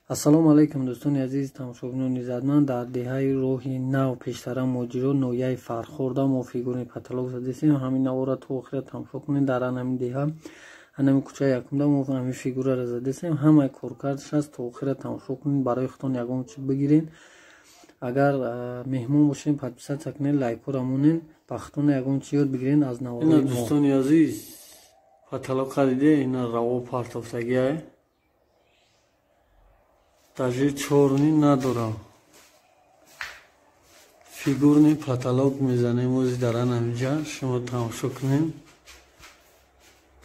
ассалому алайкум дӯстони азиз тамошобинони иззатманд. дар деҳаи роҳи нав пештара моҷиро ноҳияи фархорда мо фигурни паталок задесем. ҳамин навора то охира тамошо кунед. дар анами деҳа анами кӯчаи якумда мо ҳамин фигураро задесем. ҳамаи коркардаш аст. То охира тамошо кунед, барои худтон ягон чиз бигиред. агар меҳмон бошем подписатсия кунед, лайкҳоро монед, ба худтон ягон чиз ёд бигиред аз навораи мо. дӯстони азиз, паталоқа диде ина раво партофтагиае даже чорни надорам. Фигурни паталок мезанем ози дар анамиҷа. Шумо тамошо кунед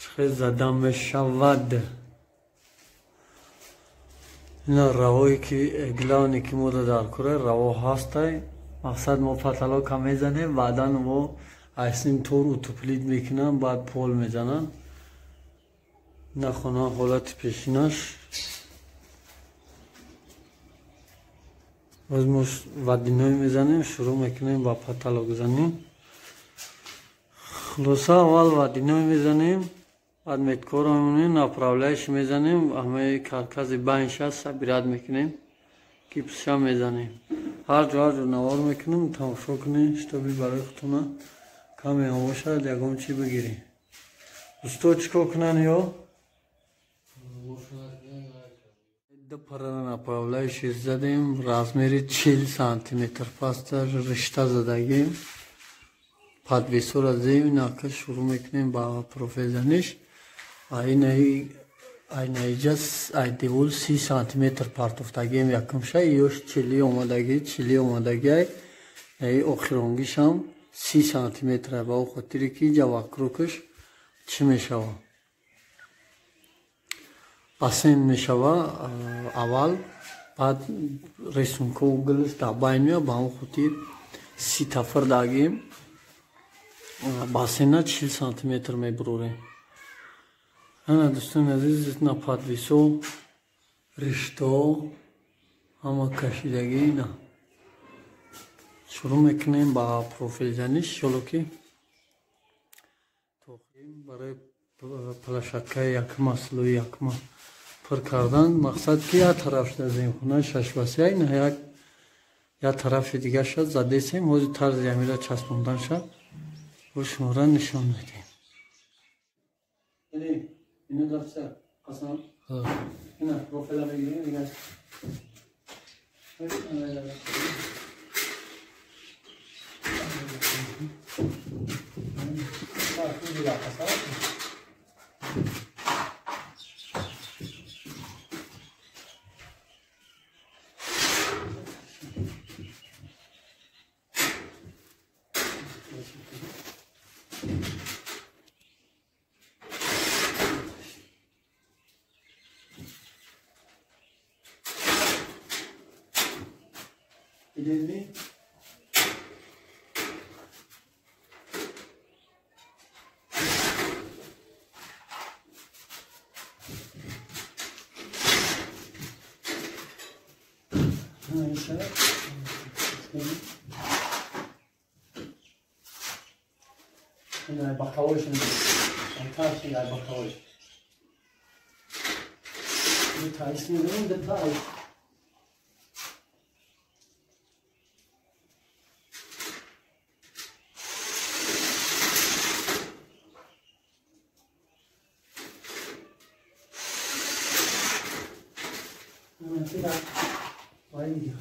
чиқадр зада мешавад. ина равое ки главне ки мода дар кора раво ҳастай. мақсад мо паталока мезанем, баъдан мо айсин тор утуплид мекунам, баъд пол мезанам. ина хона ҳолати пешинаш. боз мо вадиной мезанем, шурӯъ мекунем ба паталок занем. хулоса аввал вадиной мезанем, баъд меткоро мемонем, направляйш мезанем, ҳамаи каркаси байнш аст сабират мекунем, гипсша мезанем. ҳар ҷо навор мекунем. тамошо кунем, штоби барои худтона каме бошад, ягон чӣ бигирем. дӯсто чӣ кор кунанд ё ду парара направляющий задем, размери 40 сантиметр паста ришта задагим. подвесора зем инака шурӯъ мекунем ба профил заниш. айнаиҷа айдевол 30 сантиметр партофтагим якумша ёш 40 омадагиай яи охиронгишам 30 сантиметр ба о хотире ки ҷавакрукаш чӣ мешава басен мешава аввал, баъд рисунка углаш дар байн меояд, ба ҳамон хотир 30 тафр дагим басена 40 сантиметр мебурорем. ана дӯстони азиз, ина подвесо ришто ҳама кашидаги ина шурӯъ мекунем ба профилзаниш. ҳоло ки барои плашаткаи якма слои якма пур кардан, мақсад ки як тараф шуда земхона 6x1 ина як тарафи дига шуд задесем. ҳозир тарзи амира часпондан шуд, бо шумора нишон медем. ина дафтар қасан ина профила мегирем дига Gidelim. Şimdi bakalım şimdi. Antar şimdi bakalım. Detay şimdi detay. Tidak baik.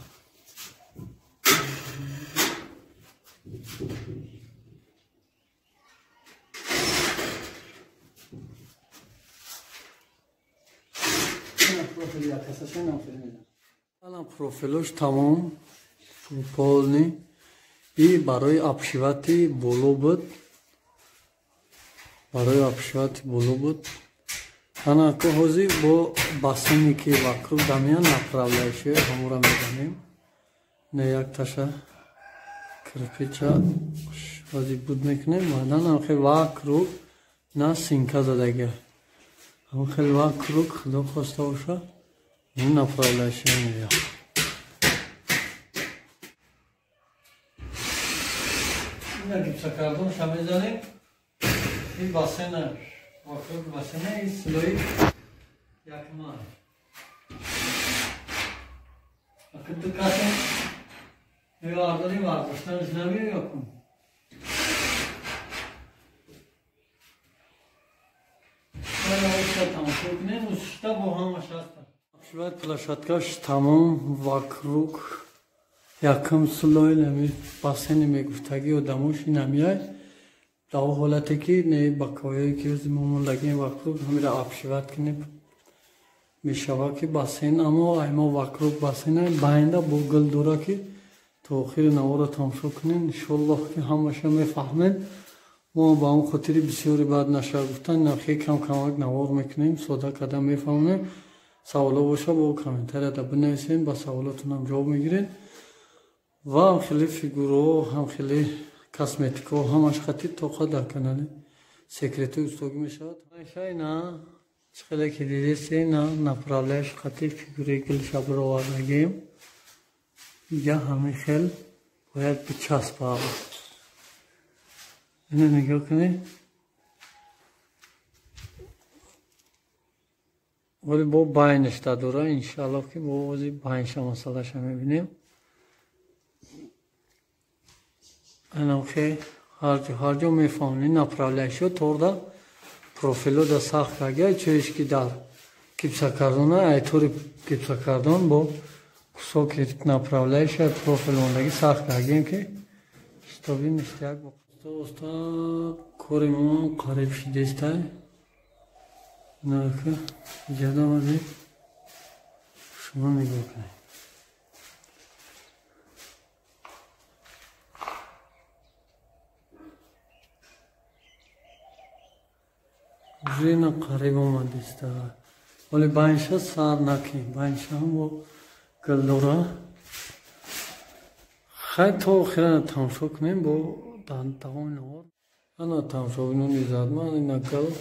профилош тамом полни и барои обшивати боло буд. ана ко ҳозир бо басане ки вакруг дамиян направляющие ҳамора мезанем. на як таша кирпича ҳозир буд мекунем. баъдан хел вакруг на синка задагия хел вакруг худо хоста боша ин направляющие мея. ина гипса кардонша мезанем. ин басена вакруг басена ин слои якма Dikkatin. Yardırayım arkadaşlar. İzlemiyor yok mu? Акшиват площадкаш тамом вокруг якам слойлами бассейни мегуфтаги одамош намияй дар ҳолате ки не бакояе ки мамондагӣ вокруг ҳамира абшиват кинем мешава ки бассейн аммо аймо вокруг бассейна байнда бо гул дора ки то охири навора тамошо кунем иншоаллоҳ ки ҳамаша мефаҳмед мо ба он хотири бисёри баъд наша гуфтан нахе кам камак навор мекунем сода карда мефаҳмонем саволо боша бо комментарията бинависен ба саволотунам ҷавоб мегиред ва ҳам хеле фигураҳо ҳам хеле косметикаҳо ҳамаш хати тоқа дар канали секрети устогӣ мешавад шайна чхеле ки дидеси на направляеш хати фигураи гилша баровардагием я ҳамин хел бояд бичаспад ина нигоҳ кунед ولی با باینش داره انشالله که با وزی باینش مسئله شما میبینیم اینم که هر جا میفهمونی نپراولیشو تورده پروفیلو دا ساخت کردن چویش که در کیپسا کردونه ایتوری کیپسا کردن با کسا که نپراولیش پروفیلوندگی ساخت کردیم که اشتابی نشتیاک با استا کوریمون قریب شدیسته نه که جدا مزید شما نگاه کنید زینا قریب آمدیسته ولی باینشا سر نکنید باینشا هم با گلدوره خیلی تا آخیره تماشا کنیم با تمام نوار انا تماشا بینون ایزاد من این گل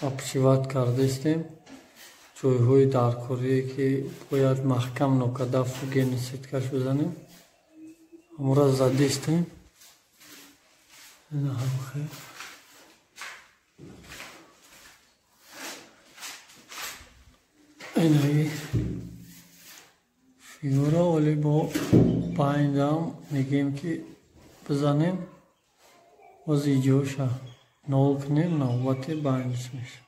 абшиват кардастем ҷойҳои даркорие ки бояд маҳкам нокарда фугени сеткаш бизанем ҳамора задистем инаи фигура оли бо байндам мегем ки бизанем боз иҷоша نول کنیم نوبتی باینش میشه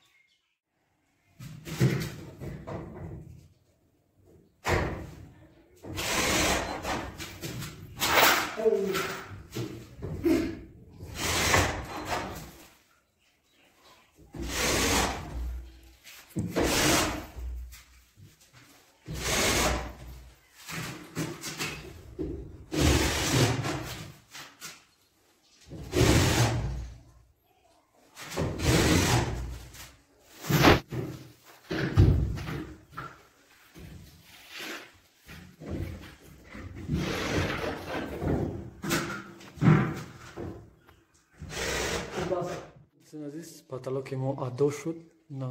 عزیز پتالو که ما ادا شد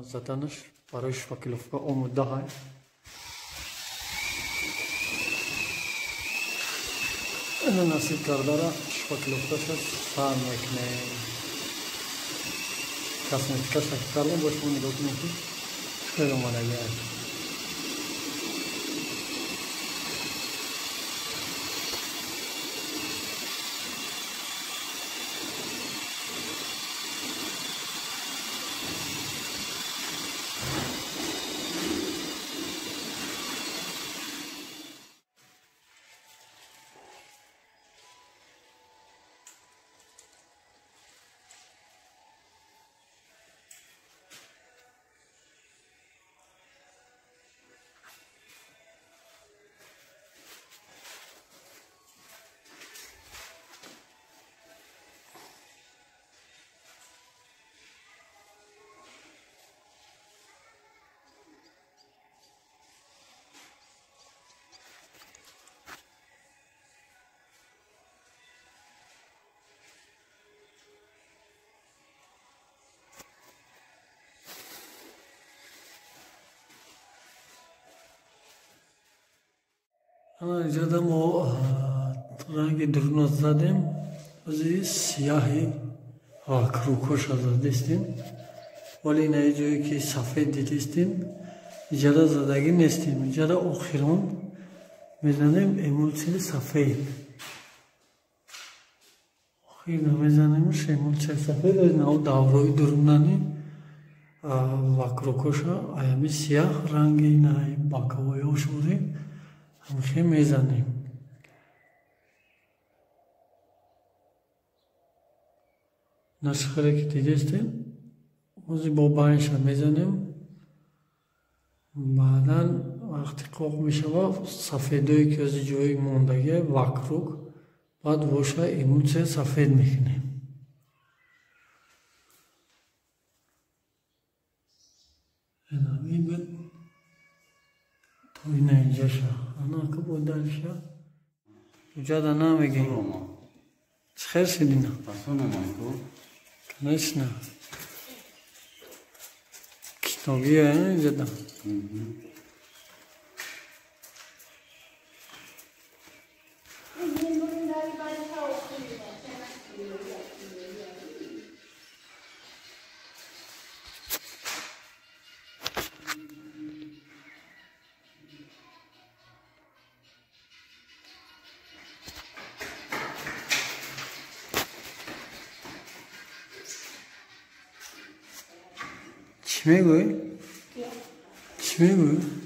زدنش برای شوکلوفکا آماده های اینو نصیب کرده را شوکلوفکاش سر میکنه کاسمتیکاش کردم باش من نگاه کنیم که خیلی اومده گرد اینجا ما رنگ درون زدیم ولی سیاهی کروکوش زدیم ولی این جایی که سفید دیدیم اینجا زدگی نیستیم اینجا آخرون میزنیم emulsiya سفید. خیلی میزنیمش emulsiya سفید از نو داوروی درونانی وکروکوشا ایمی سیاه رنگی نای باکویو شوری همخی میزنیم. نسخه که دیدستیم موزی با باینشا میزنیم. بعدا وقتی قوق میشه سفیدوی که از جوی موندگی وکروک بعد وشا emulsiya سفید میکنیم. این بود توی اینجا شا انا که بود دارشا کجا دا نمیگی چه خیر شدینا کنش نه کتابیه اینجا دا چی میگوی؟ چی میگوی؟